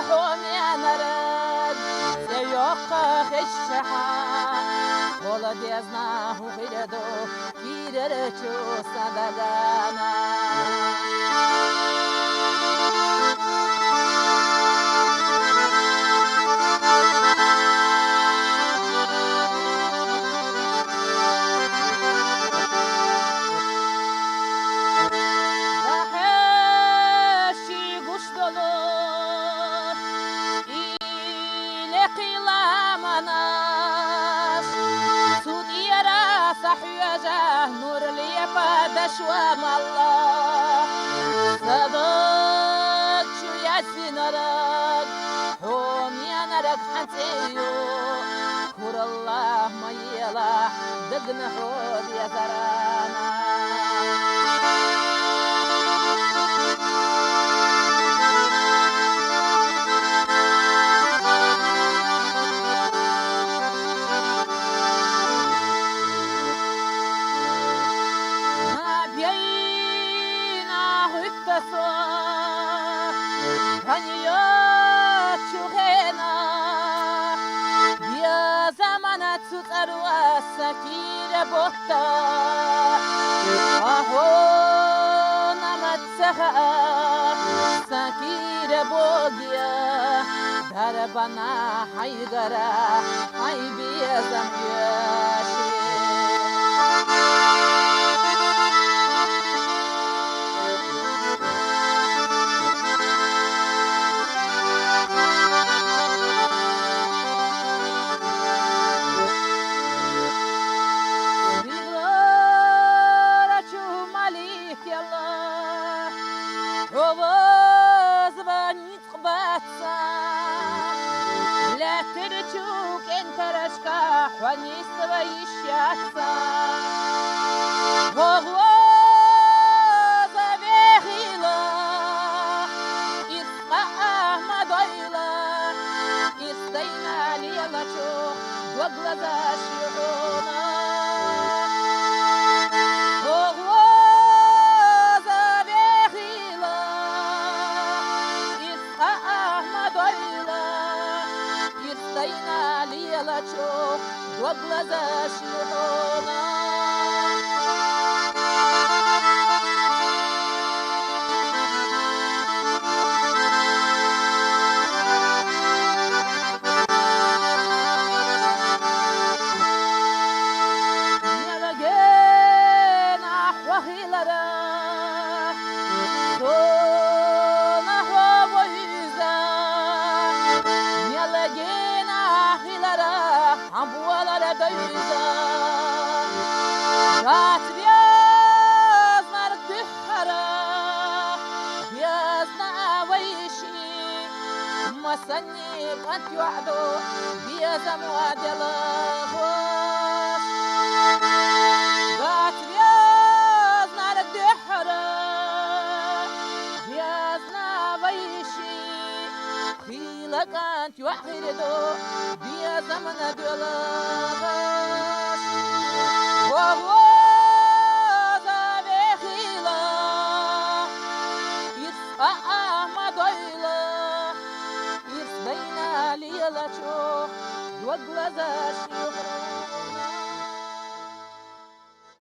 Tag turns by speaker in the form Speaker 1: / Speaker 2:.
Speaker 1: حوميانرد سيوقع الشحا ولا ديزنا وغيردو كيررچو صدقانا شوام الله صدق شو ياسين رق حوم ينرق حتيو كور الله ما يلا دقن حوض يا ترانا سكيرة بوتا أهو نمتسها سكيرة بوغيا دربنا حيدرا حيبيا زمياشي Хванись свои счастья, Богу заверила, Исма Ахмадойла, Истайна лелачо, До глаза широна. Богу заверила, Исма Ахмадойла, Истайна лелачо, До глаза широна. مسني قد يعدو بيزم ودلغوش قات بيزنا للدحرة بيزنا بيشي خيلك أنت يحردو بيزم ندلغوش وهو ذا بخيلة يسقى أحمد ويلة بين ليلة شوق وقلزة شيوخ